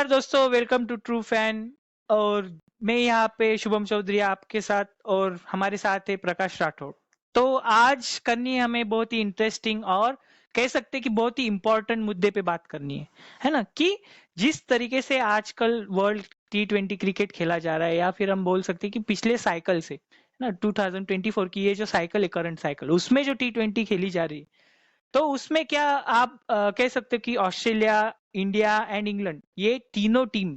दोस्तों, welcome to true fan. और मैं यहाँ पे शुभम चौधरी आपके साथ, और हमारे साथ है प्रकाश राठौड़। तो आज करनी है हमें बहुत ही इंटरेस्टिंग और कह सकते हैं कि बहुत ही इंपॉर्टेंट मुद्दे पे बात करनी है ना, कि जिस तरीके से आजकल वर्ल्ड T20 क्रिकेट खेला जा रहा है, या फिर हम बोल सकते हैं कि पिछले साइकिल से ना 2024 की ये जो साइकिल है, करंट साइकिल, उसमें जो T20 खेली जा रही है, तो उसमें क्या आप कह सकते हो कि ऑस्ट्रेलिया, इंडिया एंड इंग्लैंड, ये तीनों टीम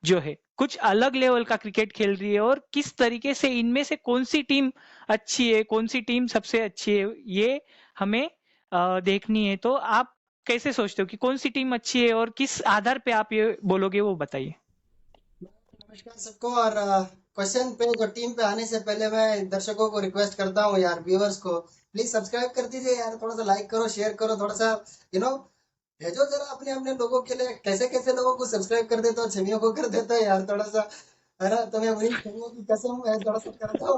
जो है कुछ अलग लेवल का क्रिकेट खेल रही है, और किस तरीके से इनमें से कौन सी टीम अच्छी है, कौन सी टीम सबसे अच्छी है, ये हमें देखनी है। तो आप कैसे सोचते हो कि कौन सी टीम अच्छी है, और किस आधार पे आप ये बोलोगे, वो बताइए। नमस्कार सबको। और क्वेश्चन पे जो टीम पे आने से पहले मैं दर्शकों को रिक्वेस्ट करता हूँ यार, व्यूअर्स को प्लीज सब्सक्राइब कर दीजिए यार, थोड़ा सा लाइक करो, शेयर करो, थोड़ा सा यू नो भेजो जरा अपने अपने लोगों के लिए। कैसे कैसे लोगों को सब्सक्राइब कर देते हो, छवियों को कर देते हो यार, थोड़ा सा है ना। तो मैं वही छवियों की कसम है, थोड़ा सा कर दो,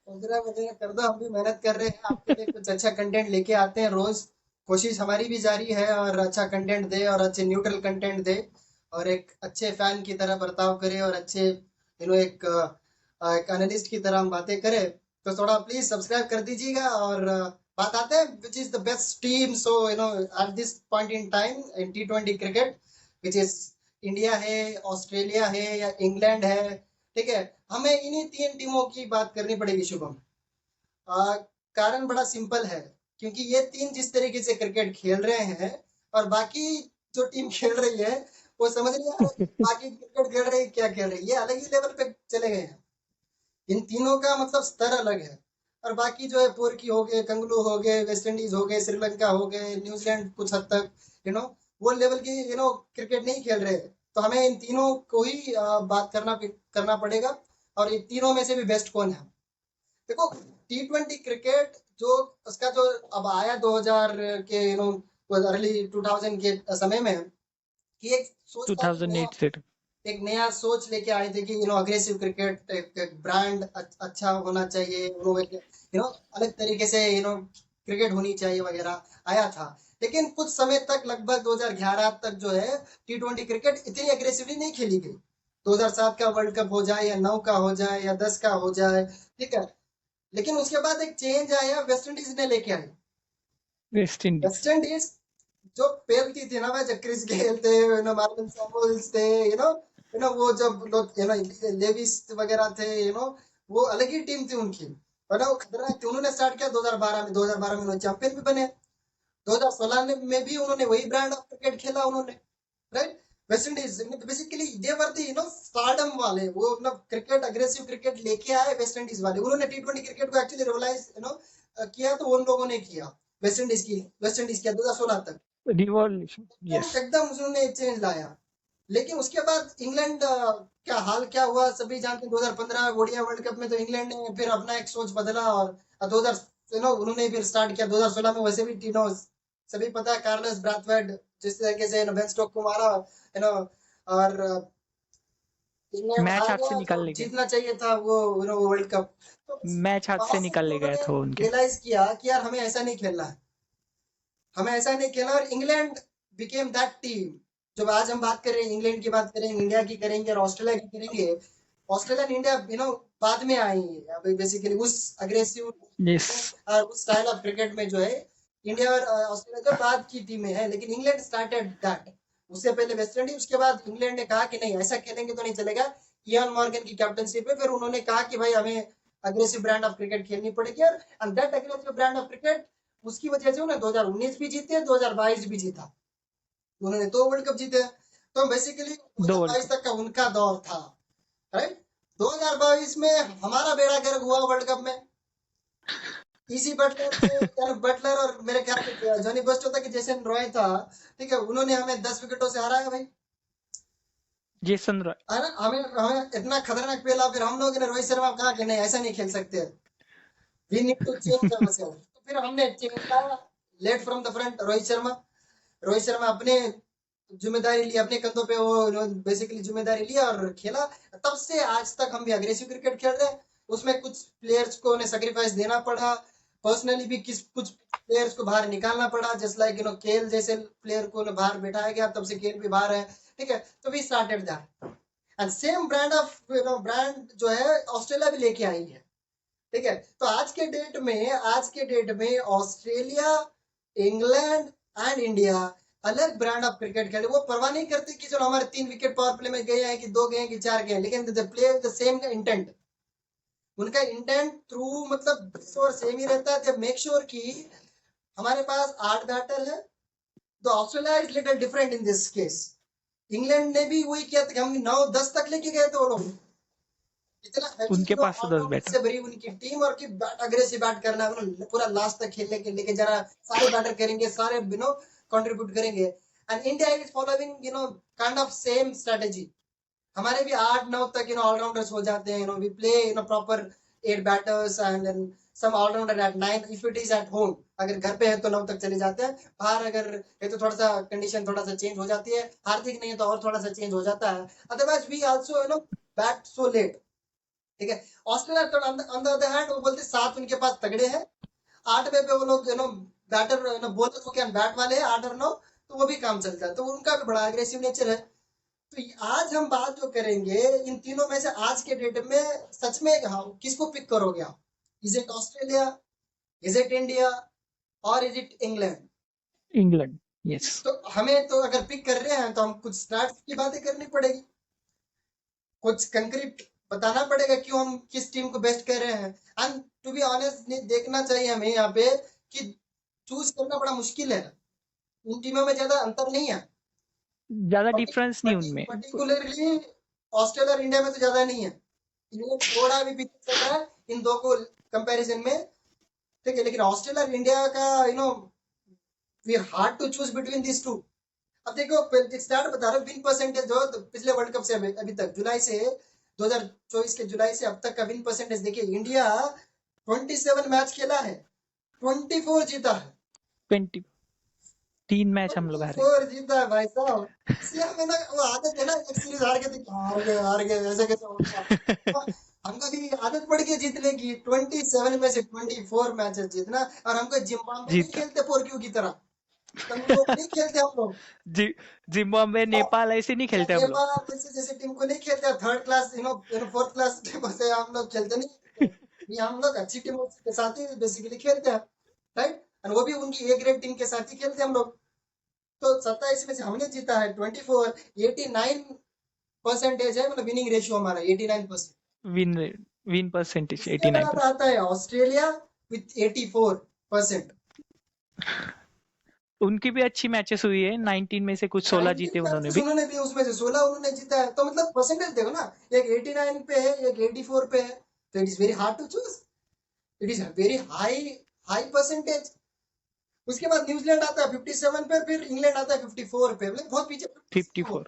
सब्सक्राइब वगैरह कर दो। हम भी मेहनत कर रहे हैं आपके लिए, कुछ अच्छा कंटेंट लेके आते हैं रोज। कोशिश हमारी भी जारी है और अच्छा कंटेंट दे, और अच्छे न्यूट्रल कंटेंट दे, और एक अच्छे फैन की तरह बर्ताव करे, और अच्छे एक एनालिस्ट की तरह हम बातें करें। तो थोड़ा प्लीज सब्सक्राइब कर दीजिएगा। और बात आते हैं विच is the best team. So at this point in time in T20 cricket, which is India है, ऑस्ट्रेलिया है या इंग्लैंड है, ठीक है। हमें इन्हीं तीन टीमों की बात करनी पड़ेगी शुभम। आ, कारण बड़ा सिंपल है, क्योंकि ये तीन जिस तरीके से क्रिकेट खेल रहे हैं, और बाकी जो टीम खेल रही है वो समझ नहीं आ रहा कि बाकी क्रिकेट खेल रही है क्या खेल रही है। ये अलग ही लेवल पे चले गए हैं। इन तीनों का मतलब स्तर अलग है। और बाकी जो है पोर्की हो गए, कंगलू हो गए, वेस्ट इंडीज हो गए, श्रीलंका हो गए, न्यूजीलैंड कुछ हद तक यू नो वो लेवल की क्रिकेट नहीं खेल रहे। तो हमें इन तीनों को ही बात करना पड़ेगा। और इन तीनों में से भी बेस्ट कौन है। देखो, T20 क्रिकेट जो उसका जो अब आया 2000 के अर्ली 2000 के समय में, कि एक सोच था कि नया 2008 से। एक नया सोच लेके आए थे कि अग्रेसिव क्रिकेट, एक ब्रांड अच्छा होना चाहिए, एक अलग तरीके से क्रिकेट होनी चाहिए वगैरह आया था। लेकिन कुछ समय तक, लगभग 2011 तक जो है T20 क्रिकेट इतनी अग्रेसिवली नहीं खेली गई। 2007 का वर्ल्ड कप हो जाए, या 9 का हो जाए, या 10 का हो जाए, ठीक है। लेकिन उसके बाद एक चेंज आया, वेस्ट इंडीज ने लेके आई। West Indies. वेस्ट इंडीज जो पेलती थी ना भाई, जब क्रिस गेल थे, मार्टिन सैमुअल्स थे, वो जब लोग लेविस वगैरह थे, वो अलग ही टीम थी उनकी। और वो खतरनाक थी। उन्होंने स्टार्ट किया 2012 में। 2012 में उन्होंने चैंपियन भी बने। 2016 में भी उन्होंने वही ब्रांड ऑफ क्रिकेट खेला उन्होंने, right. West Indies basically they were the stardom वाले, वो क्रिकेट, अग्रेसिव क्रिकेट लेके आए वेस्ट इंडीज वाले। उन्होंने T20 क्रिकेट को एक्चुअली रिवलाइज किया, तो उन लोगों ने किया। वेस्ट इंडीज किया 2016 तक। रिवॉल्यूशन। एकदम यस। एकदम उन्होंने चेंज लाया। लेकिन उसके बाद इंग्लैंड का हाल क्या हुआ सभी जानते हैं। 2015 ओडीआई वर्ल्ड कप में तो इंग्लैंड ने फिर अपना एक सोच बदला, और 2000 उन्होंने फिर स्टार्ट किया। 2016 में वैसे भी सभी पता है, कार्लोस ब्रैथवेट जिस तरीके से बेन स्टोक को मारा, और इंग्लैंड मैच हार हाथ से गया जो निकाल ले गए। जीतना चाहिए था वो वर्ल्ड कप। तो मैच हाथ वहां से से फिर निकाल ले गया उन्होंने था वो उनके। रियलाइज किया कि यार हमें ऐसा नहीं खेलना है, हमें ऐसा नहीं खेलना। और इंग्लैंड बिकेम दैट टीम। जब आज हम बात करें, इंग्लैंड की बात करेंगे, इंडिया की करेंगे, और ऑस्ट्रेलिया की करेंगे। ऑस्ट्रेलिया एंड इंडिया बाद में आई है। अभी बेसिकली उस अग्रेसिव यस। और उस स्टाइल ऑफ क्रिकेट में जो है, इंडिया और ऑस्ट्रेलिया तो बाद की टीमें हैं। लेकिन इंग्लैंड स्टार्टेड दैट। उससे पहले वेस्ट इंडीज, उसके बाद इंग्लैंड ने कहा कि नहीं, ऐसा खेलेंगे तो नहीं चलेगा। इयान मॉर्गन की कैप्टनशिप में फिर उन्होंने कहा कि भाई हमें अग्रेसिव ब्रांड ऑफ क्रिकेट खेलनी पड़ेगी। और that aggressive brand of cricket, उसकी वजह से उन्हें 2019 भी जीते, 2022 भी जीता। उन्होंने 2 वर्ल्ड कप जीते। तो बेसिकली दो वर्ल्ड 2022 कप। तक का उनका दौर था, राइट। 2022 में हमारा बेड़ा गर्क हुआ वर्ल्ड कप में। इसी बटलर थे, यार बटलर, और मेरे ख्याल से जॉनी बस्टो था कि जेसन रॉय था, ठीक है। उन्होंने हमें 10 विकेटों से हराया भाई, जेसन रॉय। है ना। हमें हमें इतना खतरनाक पेला, फिर हम लोगों ने रोहित शर्मा को कहा कि नहीं, ऐसा नहीं खेल सकते, we need to change ourselves. तो फिर हमने चेंज लाया, lead from the front, Rohit Sharma अपने जिम्मेदारी ली अपने कंधों पे, वो बेसिकली जिम्मेदारी लिया और खेला। तब से आज तक हम भी अग्रेसिव क्रिकेट खेल रहे हैं। उसमें कुछ प्लेयर्स को उन्हें सेक्रीफाइस देना पड़ा, पर्सनली भी कुछ प्लेयर्स को बाहर निकालना पड़ा, जस्ट लाइक केल जैसे प्लेयर को बाहर बैठाया गया, तब से केल भी बाहर है। ठीक है, तो we started that and same brand of brand जो है ऑस्ट्रेलिया भी लेके आई है। ठीक है, तो आज के डेट में ऑस्ट्रेलिया, इंग्लैंड एंड इंडिया अलग ब्रांड ऑफ क्रिकेट खेले। वो परवाह नहीं करते कि चलो हमारे 3 विकेट पावर प्ले में गए हैं कि 2 गए हैं कि 4 गए हैं, लेकिन they play the same intent. उनका इंटेंट थ्रू मतलब और सेम ही रहता है। मेक श्योर कि हमारे पास 8 बैटर है, तो Australia is little different in this case. England ने भी वही किया था कि हम 9-10 तक लेके गए थे वो लोग। इतना उनके पास तो 10 बैटर से भरी उनकी टीम और की अग्रेसिव बैट करना, पूरा लास्ट तक खेलने के लेके जरा सारे बैटर करेंगे, सारे कंट्रीब्यूट करेंगे। And India is following kind of same strategy. हमारे भी 8-9 तक ऑलराउंडर्स हो जाते हैं। We play proper 8 batters and some allrounder at 9 if it is at home. अगर घर पे है तो 9 तक चले जाते हैं। बाहर अगर है तो थोड़ा सा कंडीशन थोड़ा सा चेंज हो जाती है, हार्दिक नहीं है तो और थोड़ा सा चेंज हो जाता है। Otherwise we also bat so late. ठीक है, Australia on the other hand वो बोलते 7 उनके पास तगड़े हैं, 8वें पे वो लोग बैटर बॉलर को क्या बैट वाले हैं 8 और 9, तो वो भी काम चलता है। तो उनका भी बड़ा एग्रेसिव नेचर है। तो आज हम बात जो करेंगे इन तीनों में से आज के डेट में सच में किसको पिक करोगे आप? Is it Australia, is it India और is it England? England, yes. तो हमें तो अगर पिक कर रहे हैं तो हम कुछ स्टार्ट की बातें करनी पड़ेगी, कुछ कंक्रीट बताना पड़ेगा क्यों हम किस टीम को बेस्ट कर रहे हैं। एंड टू बी ऑनेस्ट देखना चाहिए हमें यहाँ पे कि चूज करना बड़ा मुश्किल है। इन टीमों में ज्यादा अंतर नहीं है, ज्यादा डिफरेंस नहीं उनमें। पर्टिकुलरली ऑस्ट्रेलिया और इंडिया में तो ज्यादा नहीं है। इंग्लैंड थोड़ा भी पीछे चल रहा है इन दो को कंपैरिजन में। ठीक है, लेकिन ऑस्ट्रेलिया और इंडिया का we hard to choose between this two. अब देखो स्टार्ट बता रहा हूँ, विन परसेंटेज जो पिछले वर्ल्ड कप से अभी तक जुलाई से 2024 के जुलाई से अब तक का विन परसेंटेज देखिए। इंडिया 27 मैच खेला है, 24 जीता है। 3 मैच हम लोग हारे। 24 जीता है भाई साहब। इसलिए हमें ना वो आदत है ना, एक सीरीज हार गए तो हार गए ऐसे कैसे होगा। हमको भी आदत पड़ गई जीतने की। 27 में से 24 मैचेस जीतना, और हमको जिम्बाब्वे नहीं खेलते पोरक्यू की तरह, तो हम लोग नहीं खेलते हम लोग। जिम्बाब्वे, नेपाल ऐसे नहीं खेलते हम लोग। नेपाल जैसे टीम को नहीं खेलते, third class fourth class team से हम लोग खेलते नहीं। ये हम लोग अच्छी टीमों के साथ ही बेसिकली खेलते हैं, राइट। और वो भी उनकी ए ग्रेड टीम के साथ ही खेलते हैं हम लोग। तो 27 में से हमने जीता है 24, 89% है मतलब विनिंग रेशियो हमारा 89%। विन परसेंटेज इसके बाद 89%। आता है ऑस्ट्रेलिया विथ 84%। उनकी भी अच्छी मैचेस हुई है, 19 में से कुछ 16 जीते उन्होंने भी। उसमें से 16 उन्होंने जीता है। तो मतलब परसेंटेज देखो ना, एक 89 पे है, एक 84 पे है। तो it is very hard to choose, it is very high percentage. उसके बाद न्यूजीलैंड आता है 57 पे, फिर इंग्लैंड आता है 54 पे, मतलब बहुत पीछे 54।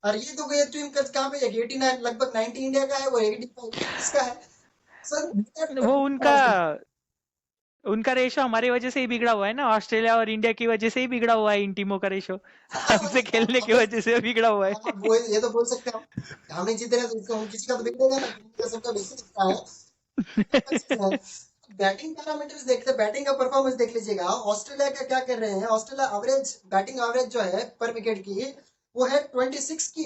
और ये तो गए टीम कहाँ पे, 89 लगभग 90 इंडिया का है, वो 85 इसका है सर। वो उनका रेशो हमारी वजह से ही बिगड़ा हुआ है ना, ऑस्ट्रेलिया और इंडिया की वजह से ही बिगड़ा हुआ है इन टीमों का रेशो। हमसे खेलने की वजह से बिगड़ा हुआ है। वो ये तो बोल सकते हैं हम नहीं जीते रहे तो इसको किसी का तो बिगड़ेगा ना, सबका बिगड़ता है। बैटिंग पैरामीटर्स देखते, बैटिंग का परफॉर्मेंस देख लीजिएगा। ऑस्ट्रेलिया का क्या कर रहे हैं, ऑस्ट्रेलिया एवरेज बैटिंग एवरेज जो है पर विकेट की वो है 26 की।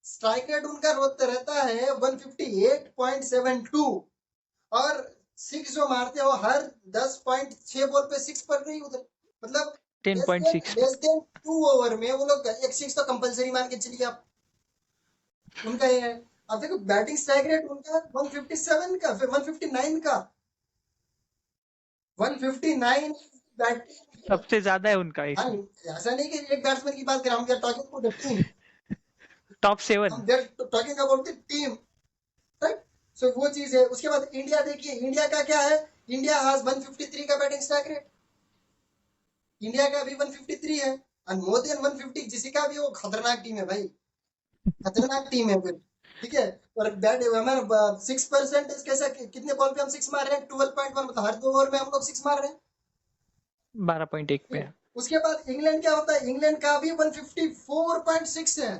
स्ट्राइक रेट उनका रहता है 158.72 और 6 जो मारते हैं वो हर 10.6 बॉल पे 6 पड़ रही उधर, मतलब 10.6 लेस देन 2 ओवर में वो लोग एक 6 तो कंपलसरी मान के चलिए आप उनका ये है। अब देखो बैटिंग स्ट्राइक रेट उनका 157 का, फिर 159 का, 159 बैटिंग सबसे ज्यादा है उनका। ऐसा नहीं कि एक बैट्समैन की बात करें, हम क्या talking about the team, top 7 हम there talking about the team, right. So वो चीज है। उसके बाद इंडिया देखिए, इंडिया का क्या है, इंडिया हैज 153 का बैटिंग स्ट्राइक रेट, इंडिया का भी 153 है और मोर देन 150 जिसी का भी, वो खतरनाक टीम है भाई, खतरनाक टीम है फिर। ठीक है, और बैट हमारा 6% कैसा, कितने बॉल पे हम 6 मार रहे हैं, 12.1, मतलब हर 2 ओवर में हम लोग 6 मार रहे हैं, 12.1 पे। उसके बाद इंग्लैंड क्या होता है, इंग्लैंड का भी 154.6 है,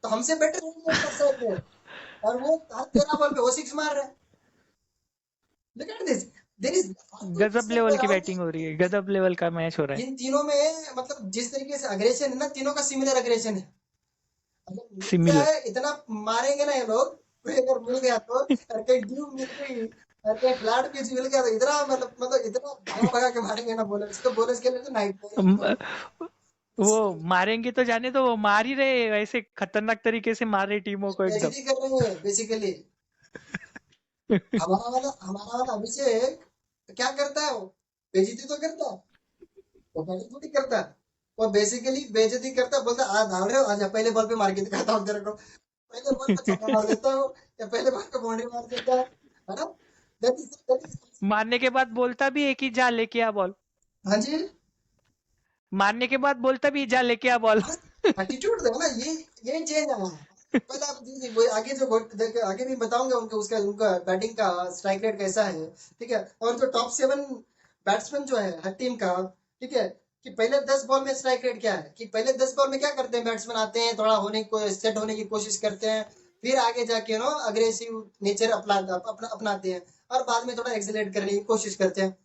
तो हमसे बेटर इंग्लैंड है, और वो हर 13 बॉल पे वो 6 मार रहे हैं। Look at this. There is गजब लेवल की बैटिंग हो रही है, गजब लेवल का मैच हो रहा है। इन तीनों में मतलब जिस तरीके से अग्रेशन है ना, तीनों का सिमिलर अग्रेशन है। अगर मिल गया सिमिलर। है इतना मारेंगे ना ये लोग, कोई अगर मिल गया तो, और कहीं ड्यू मिल गई और कहीं फ्लैट पिच मिल गया तो इतना मतलब इतना भगा भगा के मारेंगे ना बॉलर्स को, बॉलर्स के लिए तो नाइट। वो मारेंगे तो जाने दो, वो मार ही रहे, ऐसे खतरनाक तरीके से मार रहे टीमों को एकदम। बेइज्जती कर रहे हैं बेसिकली। हमारा वाला अभिषेक क्या करता है वो? बेइज्जती तो करता है, वो बैटिंग थोड़ी करता है। वो बेसिकली बेइज्जती करता है, बोलता है आज हार रहे हो, आजा पहले बॉल पे मार के दिखाता हूँ तेरे को, पहले बॉल पे छक्का मार देता हूँ या पहले बॉल पे बाउंड्री मार देता है ना? That is. मारने के बाद बोलता भी है कि जा लेके आ बॉल। हाँ जी। मारने के बाद बोलता भी है, जा लेके आ बॉल। एटीट्यूड देखो ना, ये चेंज आया है। पहले आप वो आगे जो आगे भी बताऊंगा उनका उसका उनका बैटिंग का स्ट्राइक रेट कैसा है, ठीक है। और जो टॉप 7 बैट्समैन जो है हर टीम का, ठीक है, कि पहले 10 बॉल में स्ट्राइक रेट क्या है, कि पहले 10 बॉल में क्या करते हैं बैट्समैन, आते हैं थोड़ा होने को सेट होने की कोशिश करते हैं, फिर आगे जाके नो अग्रेसिव नेचर अपनाते हैं, और बाद में थोड़ा एक्सेलेरेट करने की कोशिश करते हैं।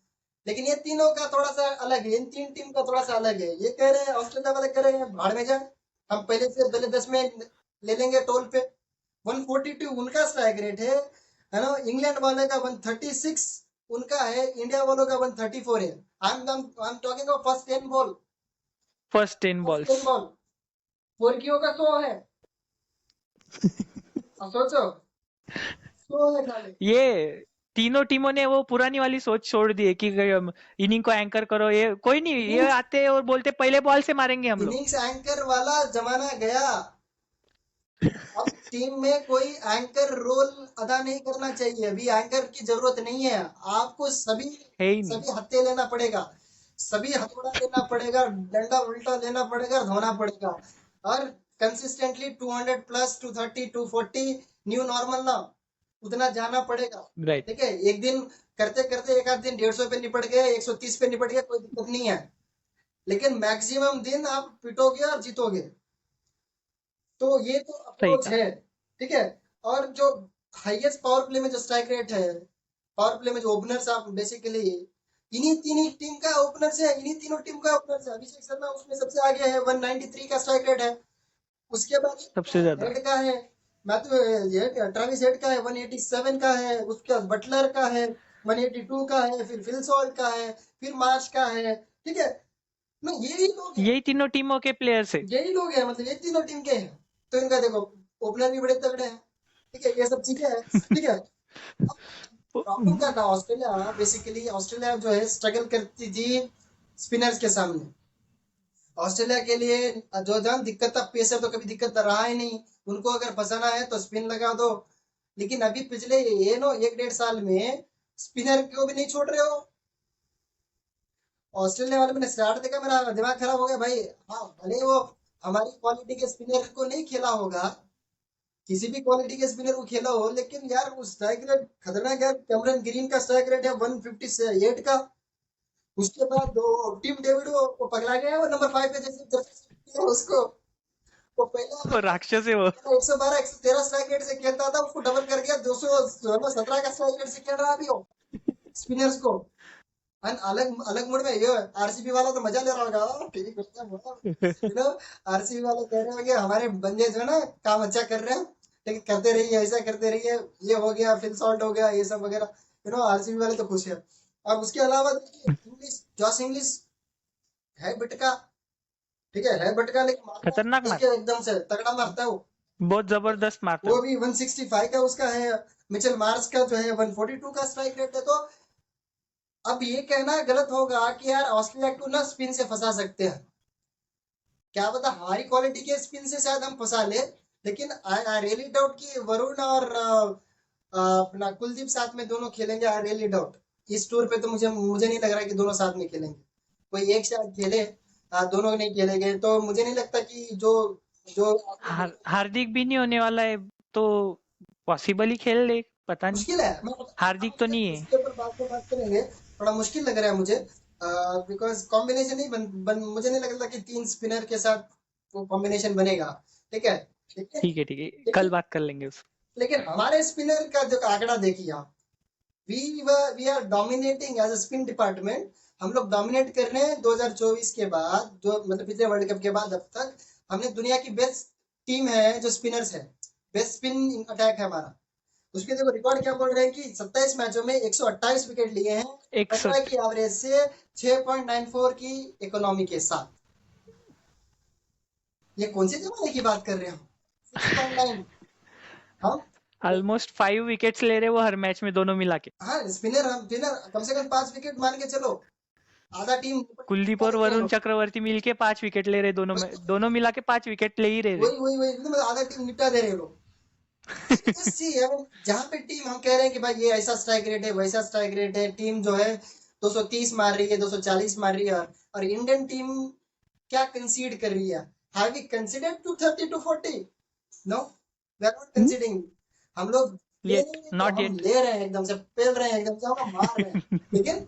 लेकिन ये तीनों का थोड़ा सा अलग है, इन तीन टीम का थोड़ा सा अलग है। ये कह रहे हैं ऑस्ट्रेलिया वाले कह रहे हैं भाड़ में जाए, हम पहले 10 में ले लेंगे टोल पे। 142 उनका स्ट्राइक रेट है ना? इंग्लैंड वाले का 136 उनका है, इंडिया वालों का 134 है। I am talking of first 10 ball. First 10 first balls. 10 ball मुर्गियों का 100 है। अब सोचो, 100 है खाली। ये तीनों टीमों ने वो पुरानी वाली सोच छोड़ दी है कि इनिंग को एंकर करो, ये कोई नहीं, ये इनिंग्स आते हैं और बोलते पहले बॉल से मारेंगे हम लोग। इनिंग्स एंकर वाला जमाना गया। अब टीम में कोई एंकर रोल अदा नहीं करना चाहिए, अभी एंकर की जरूरत नहीं है। आपको सभी है ही नहीं। सभी हत्थे लेना पड़ेगा, सभी हथौड़ा लेना पड़ेगा, डंडा उल्टा लेना पड़ेगा, धोना पड़ेगा, और कंसिस्टेंटली 200 प्लस 230 240 न्यू नॉर्मल ना, उतना जाना पड़ेगा। राइट। ठीक है, एक दिन करते करते एक आध दिन 150 पे निपट गए, 130 पे निपट गए, कोई दिक्कत नहीं है, लेकिन मैक्सिमम दिन आप पिटोगे और जीतोगे। तो ये तो सही अप्रोच कहा। है, ठीक है। और जो हाईएस्ट पावर प्ले में जो स्ट्राइक रेट है, पावर प्ले में जो ओपनर्स आप बेसिकली इन्हीं तीन टीम का ओपनर्स है, इन्हीं तीनों टीम का ओपनर्स है। अभिषेक शर्मा उसमें सबसे आगे है, 193 का स्ट्राइक रेट है। उसके बाद सबसे ज्यादा। हेड का है, मैथ्यू ये ट्रेविस हेड का है 187 का है, उसके बाद बटलर का है 182 का है, फिर फिल सॉल्ट का है, फिर मार्श का है, ठीक है ना? यही लोग हैं, यही तीनों टीमों के प्लेयर्स है। यही लोग हैं, मतलब ये तीनों टीम के हैं। तो इनका देखो ओपनर भी बड़े तगड़े हैं, ठीक है, ये सब चीजें हैं, ठीक है। प्रॉब्लम क्या था, ऑस्ट्रेलिया बेसिकली ऑस्ट्रेलिया जो है स्ट्रगल करती थी स्पिनर्स के सामने। ऑस्ट्रेलिया के लिए जो था दिक्कत था, पेसर तो कभी दिक्कत रहा ही नहीं, उनको अगर फंसाना है तो स्पिन लगा दो। लेकिन अभी पिछले ये नो 1 1.5 साल में स्पिनर को भी नहीं छोड़ रहे हो। ऑस्ट्रेलिया वाले मैंने स्टार्ट देखा, मेरा दिमाग खराब हो गया भाई। हाँ, भले वो हमारी क्वालिटी के स्पिनर को नहीं खेला होगा, किसी भी क्वालिटी के स्पिनर को खेला हो, लेकिन यार उस स्ट्राइक रेट खतरनाक है। कैमरन ग्रीन का स्ट्राइक रेट है 158 का। उसके बाद टीम डेविड वो पगला गया, वो नंबर 5 पे जैसे उसको, वो पहले वो राक्षस है वो। 112 113 स्ट्राइक रेट से खेलता था, उसको डबल कर गया 217 का स्ट्राइक रेट से खेल रहा अभी वो स्पिनर्स को। अलग अलग मूड में ये आरसीबी वाला तो मजा ले रहा होगा, ठीक है, आरसीबी वाले कह रहे होंगे हमारे बंदे जो है ना काम अच्छा कर रहे हैं, लेकिन करते रहिए, ऐसा करते रहिए, ये हो गया फिल सॉल्ट हो गया, ये सब वगैरह, आरसीबी वाले तो खुश है। और उसके अलावा देखिए इंग्लिश, जॉस इंग्लिश है बटका, ठीक है बटका, लेकिन मारता है खतरनाक मार। देखिए एकदम से तगड़ा मारता है वो। बहुत जबरदस्त मारता है वो वो। भी 165 का उसका है। मिचेल मार्स का जो है 142 का स्ट्राइक रेट है। तो अब ये कहना गलत होगा कि यार ऑस्ट्रेलिया को ना स्पिन से फंसा सकते हैं, क्या पता हमारी क्वालिटी के स्पिन से शायद हम फंसा ले। लेकिन आई रियली डाउट कि वरुण और अपना कुलदीप साथ में दोनों खेलेंगे, आई रियली डाउट। इस टूर पे तो मुझे नहीं लग रहा कि दोनों साथ में खेलेंगे, कोई एक शायद खेले, दोनों नहीं खेलेंगे, तो मुझे नहीं लगता कि जो जो हार्दिक भी नहीं होने वाला है, तो पॉसिबल ही खेल ले, पता नहीं। मुश्किल है। मैं हार्दिक तो नहीं है। इसके ऊपर बात करेंगे, थोड़ा मुश्किल लग रहा है मुझे, बिकॉज कॉम्बिनेशन नहीं मुझे नहीं लगता कि 3 स्पिनर के साथ वो कॉम्बिनेशन बनेगा, ठीक है। लेकिन ठीक है, ठीक है, कल लेकिन बात कर लेंगे उस। लेकिन हमारे स्पिनर का जो आंकड़ा देखिए आप, we are dominating as a spin department. हम लोग डोमिनेट कर रहे हैं 2024 के बाद, जो मतलब पिछले वर्ल्ड कप के बाद अब तक हमने दुनिया की बेस्ट टीम है जो स्पिनर्स है, बेस्ट स्पिन अटैक है हमारा। उसके देखो रिकॉर्ड क्या बोल रहे हैं कि 27 मैचों में 128 विकेट लिए हैं, 15 61। की एवरेज से 6.94 की इकोनॉमी के साथ। ये कौन से जमाने की बात कर रहे हो? 6.9। हम ऑलमोस्ट 5 विकेट्स ले रहे वो हर मैच में दोनों मिला के। हाँ स्पिनर, हम स्पिनर कम से कम 5 विकेट मान के चलो, आधा टीम कुलदीप निपटा और देते हैं वरुण लोग। चक्रवर्ती मिलके 5 विकेट ले रहे दोनों में, वही दोनों मिला के 5 विकेट ले ही रहे। वही एकदम आधा टीम निपटा दे रहे हैं लोग। सी है जहाँ पे टीम हम कह रहे हैं कि भाई ये ऐसा स्ट्राइक रेट है, वैसा स्ट्राइक रेट है, टीम जो है 230 मार रही है, 240 मार रही है, और इंडियन टीम क्या कंसीड कर रही है? Have we considered 230 to 40? No, we are not considering. हम लोग ले येट, लेंगे तो नॉट हम येट। ले रहे हैं, एकदम से पेल रहे हैं, एकदम से हम मार रहे हैं, लेकिन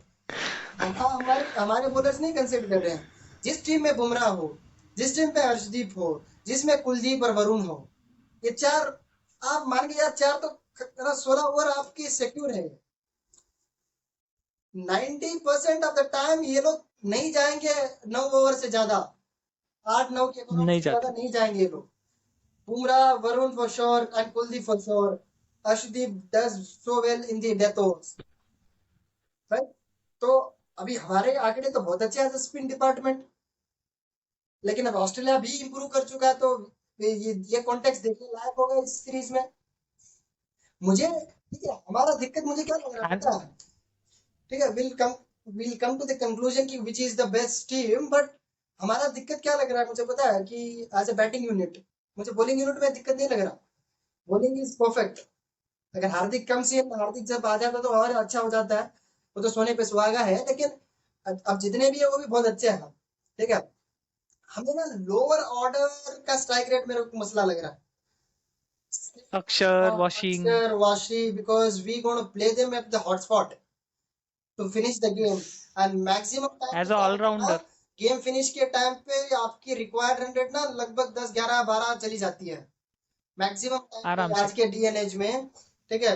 हमारे हमारे बॉलर्स नहीं कंसीडर कर रहे हैं। जिस टीम में बुमराह हो, जिस टीम पे हर्षदीप हो, जिसमें कुलदीप और वरुण हो, ये चार आप मान के यार, चार तो 16 ओवर आपकी सिक्योर है। 90% ऑफ द टाइम ये लोग नहीं जाएंगे 9 ओवर से ज्यादा, 8-9 के इकोनॉमी नहीं से ज्यादा जाते। नहीं जाएंगे ये लोग। Bumrah, Varun for sure and Kuldeep for sure. Arshdeep does so well in the death overs, right? तो अभी हमारे आंकड़े तो बहुत अच्छे हैं स्पिन डिपार्टमेंट, लेकिन अब ऑस्ट्रेलिया भी इंप्रूव कर चुका है, तो ये कॉन्टेक्स्ट देखने लायक होगा इस सीरीज में। मुझे ठीक है, हमारा दिक्कत मुझे क्या लग रहा है पता है? ठीक है, will come to the conclusion कि which is the best team, but हमारा दिक्कत क्या लग रहा है मुझे पता है? कि एज अ बैटिंग यूनिट, मुझे बॉलिंग यूनिट में दिक्कत नहीं लग रहा। Bowling is perfect. अगर हार्दिक कम से हार्दिक जब आ जाता तो और अच्छा हो जाता है, वो तो सोने पे सुहागा है, लेकिन अब जितने भी है वो भी बहुत अच्छे हैं। ठीक है, हमें ना लोअर ऑर्डर का स्ट्राइक रेट मेरे को मसला लग रहा है। अक्षर, वॉशिंग, अक्षर, Vashi, because we going to play them at the hotspot to finish the game, and maximum time एज पे अ क्या होता है ना, ऑलराउंडर गेम फिनिश के टाइम पे आपकी रिक्वायर्ड रन रेट ना लगभग 10 11 12 चली जाती है मैक्सिमम टाइम आराम पे से। आज के डीएनएज में। ठीक है,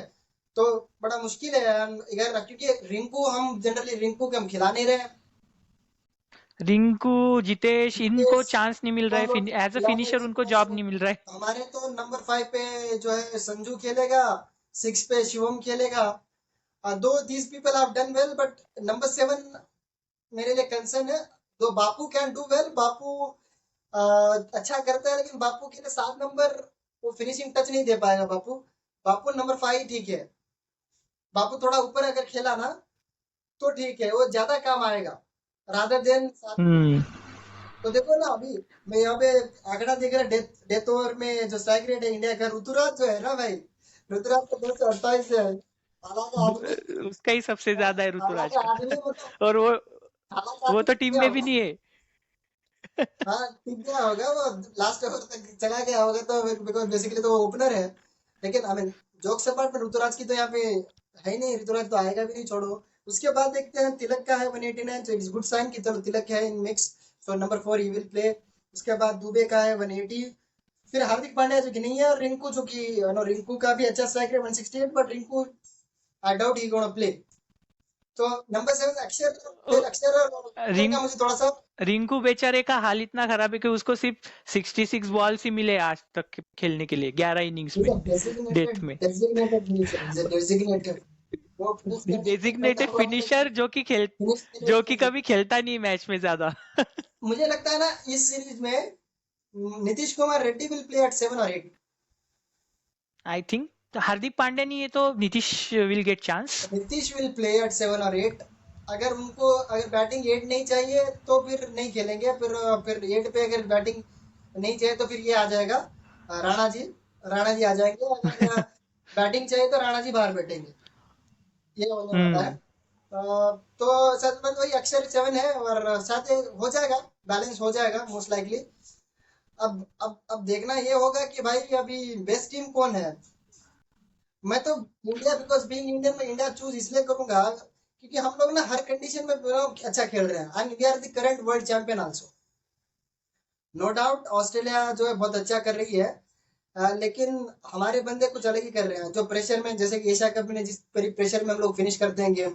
तो बड़ा मुश्किल है अगर, क्योंकि रिंकू, हम जनरली रिंकू के हम खिला नहीं रहे हैं। रिंकू, जितेश, इनको जितेश चांस नहीं मिल को रहा हम है, लोग एज अ खिला नहीं फिनिशर रहे उनको हैं, जॉब तो नहीं मिल रहा है। हमारे तो नंबर 5 पे जो है संजू खेलेगा, 6 पे शिवम खेलेगा। दो these people have done well, but number 7 मेरे लिए कंसर्न है। दो बापू कैन डू वेल, बापू अच्छा करता है, लेकिन बापू के लिए 7 नंबर वो फिनिशिंग टच नहीं दे पाएगा बापू। बापू नंबर 5 ठीक है, बापू थोड़ा ऊपर अगर खेला ना तो ठीक है, वो ज्यादा काम आएगा रादर देन 7। हम्म। तो देखो ना, अभी मैं यहाँ पे आंकड़ा देख रहा, डेथ डेथ ओवर में जो स्ट्राइक रेट है इंडिया का, ऋतुराज जो है ना भाई, ऋतुराज तो 228 है। हालांकि आदमी, उसका ही सबसे ज्यादा है ऋतुराज हालांकि का। आदमी मतलब, और हालांकि वो आदमी तो टिक टीम गया में भी होगा। नहीं है। हाँ टिक गया होगा वो, लास्ट ओवर तक चला गया होगा, तो बिकॉज बेसिकली तो वो ओपनर है। लेकिन आई मीन जोक्स अपार्ट, पर ऋतुराज की तो यहाँ पे है ही नहीं, ऋतुराज तो आएगा भी नहीं, छोड़ो। उसके बाद देखते हैं तिलक का है 189, तो इट्स गुड साइन कि चलो तिलक है in mix, so number 4 he will play. उसके बाद दुबे का है 180, फिर हार्दिक पांड्या जो कि नहीं है, और रिंकू जो कि नो, रिंकू का भी अच्छा स्ट्राइक है 168, but Rinku I doubt he gonna play. तो नंबर 7 अक्षर, अक्षर और अक्षर रिंक का मुझे थोड़ा सा, रिंकू बेचारे का हाल इतना खराब है कि उसको सिर्फ 66 बॉल्स ही मिले आज तक खेलने के लिए, 11 इनिंग्स ठीक में, है, डेजिग्नेटेड डेथ में। डेजिग्नेटेड फिनिशर, डेजिग्नेटेड वो फिनिश करने के लिए पैदा डेजिग्नेटेड हुआ है, फिनिशर फिनिश के लिए जो कि उसको। कभी खेलता नहीं मैच में ज्यादा। मुझे लगता है ना इस सीरीज में Nitish Kumar Reddy will play at 7 और 8। आई थिंक हार्दिक पांड्या नहीं है तो Nitish will get chance. Nitish will play at 7 और 8। अगर उनको अगर बैटिंग 8 नहीं चाहिए तो फिर नहीं खेलेंगे, फिर 8 पे अगर बैटिंग नहीं चाहिए तो फिर ये आ जाएगा, राणा जी, राणा जी आ जाएंगे। अगर बैटिंग चाहिए तो राणा जी बाहर बैठेंगे, ये होने वाला है। हम्म। तो सच में वही अक्षर 7 है, और साथ ही हो जाएगा, बैलेंस हो जाएगा मोस्ट लाइकली। अब देखना ये होगा कि भाई अभी बेस्ट टीम कौन है। मैं तो इंडिया, बिकॉज बीइंग इंडियन, में इंडिया चूज इसलिए करूंगा क्योंकि हम लोग ना हर कंडीशन में अच्छा खेल रहे हैं, and we are the current world champion also. No doubt Australia जो है बहुत अच्छा कर रही है, लेकिन हमारे बंदे कुछ अलग ही कर रहे हैं, जो प्रेशर में, जैसे कि एशिया कप में जिस प्रेशर में हम लोग फिनिश करते हैं गेम,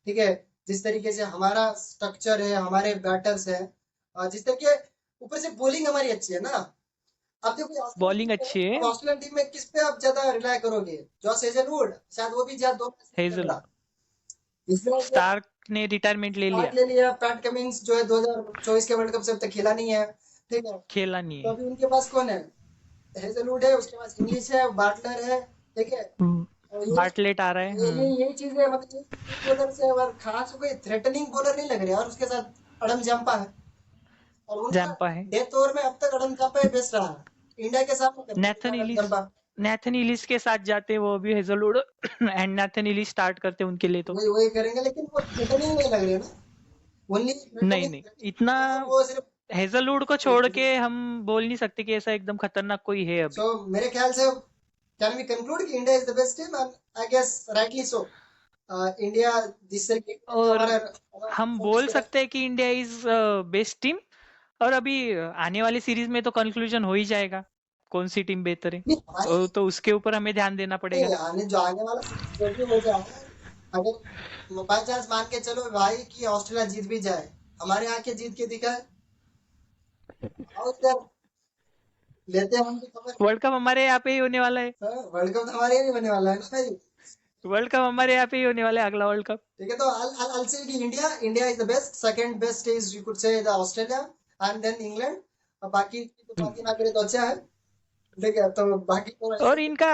ठीक है, जिस तरीके से हमारा स्ट्रक्चर है, हमारे बैटर्स है, जिस तरीके, ऊपर से बॉलिंग हमारी अच्छी है ना, अब देखो बॉलिंग अच्छी है। ऑस्ट्रेलियन टीम में किस पे आप ज्यादा रिलाय करोगे? जॉस हेजलवुड शायद वो भी ज्यादा 2 मैच नहीं खेल हेजल रहा, इसलिए स्टार्क ने रिटायरमेंट ले स्टार्ट लिया, ले लिया। पैट कमिंस जो है 2024 के वर्ल्ड कप से अब तक खेला नहीं है, ठीक है। खेला नहीं तो है। अभी उनके पास कौन है? हेजलवुड है, उसके पास इंग्लिश है, बाटलर है, ठीक है। और बाटलेट आ रहा है। यही चीज है, मतलब ये बॉलर से और खास कोई थ्रेटनिंग बॉलर नहीं लग रहा है। और उसके साथ अडम जम्पा है, और उनका जैम्पा है। डेथ ओवर में अब तक अडम जम्पा ही बेस्ट रहा है। इंडिया के सामने करते हैं Nathan Adam Ellis, Zampa. Nathan Ellis के साथ जाते वो भी Hazlewood and Nathan Ellis start करते उनके लिए तो। वही वही करेंगे, लेकिन वो थ्रेटनिंग नहीं लग रही है ना। ओनली नहीं थ्रेटनिंग नहीं इतना, नहीं है, वो सिर्फ। हेजलवुड को छोड़ के हम बोल नहीं सकते कि ऐसा एकदम खतरनाक कोई है सो अभी। मेरे ख्याल से कैन वी कंक्लूड कि India is the best team, and I guess rightly so. India जिस तरीके से और हमारा हम performance बोल रहा है, सकते हैं कि इंडिया इज बेस्ट टीम। और अभी आने वाली सीरीज में तो कंक्लूजन हो ही जाएगा कौन सी टीम बेहतर है। नहीं हमारी तो उसके ऊपर हमें ध्यान देना पड़ेगा। नहीं, आने वाला सीरीज जो भी हो जाए, अगर बाय चांस मान के चलो भाई कि ऑस्ट्रेलिया जीत भी जाए, हमारे यहाँ के जीत के दिखाए, आओ इधर, लेते हैं हम भी खबर। वर्ल्ड कप हमारे यहाँ पे ही होने वाला है। वर्ल्ड कप तो हमारे यहाँ नहीं होने वाला है ना भाई। वर्ल्ड कप हमारे यहाँ पे ही होने वाला है, अगला वर्ल्ड कप। ठीक है, तो I'll say कि India is the best, second best is you could say the Australia, and then England. और बाकी ना करे तो अच्छा है, ठीक है। तो बाकी तो ऐसे और इनका,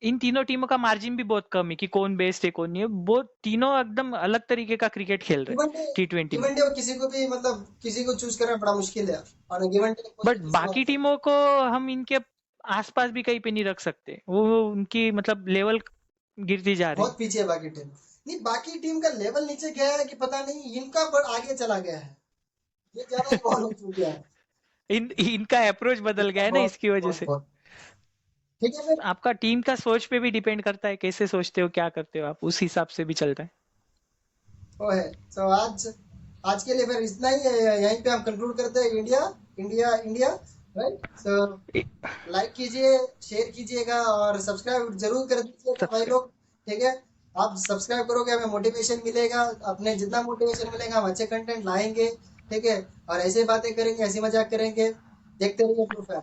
इन तीनों टीमों का मार्जिन भी बहुत कम है कि कौन बेस्ट है कौन नहीं है। वो तीनों एकदम अलग तरीके का क्रिकेट खेल रहे गिवन डे, T20 में। गिवन डे किसी को भी मतलब किसी को चूज करना बड़ा मुश्किल है, और गिवन डे कोई भी बट किसी को बाकी टीमों को हम इनके आसपास भी कहीं पे नहीं रख सकते, वो उनकी मतलब लेवल गिरती जा रही। बहुत पीछे है बाकी टीम। नहीं, बाकी टीम का लेवल नीचे गया है कि पता नहीं, इनका पर आगे चला गया है, ये ज्यादा इवॉल्व हो चुका है। इनका अप्रोच बदल गया है ना, बहुत इसकी वजह बहुत से। बहुत। ठीक है फिर, आपका टीम का सोच पे भी डिपेंड करता है, कैसे सोचते हो क्या करते हो आप, उस हिसाब से भी चलता है। वो है। तो आज के लिए फिर इतना ही है, यहीं पे हम कंक्लूड करते हैं। India India India, right. So like कीजिए, शेयर कीजिएगा, और सब्सक्राइब जरूर कर दीजिएगा भाई सब्सक्राइब। लोग, ठीक है। आप सब्सक्राइब करोगे, हमें मोटिवेशन मिलेगा, अपने जितना मोटिवेशन मिलेगा हम अच्छे कंटेंट लाएंगे, ठीक है। और ऐसे बातें करेंगे, ऐसी मजाक करेंगे। देखते रहिए प्रूफ है।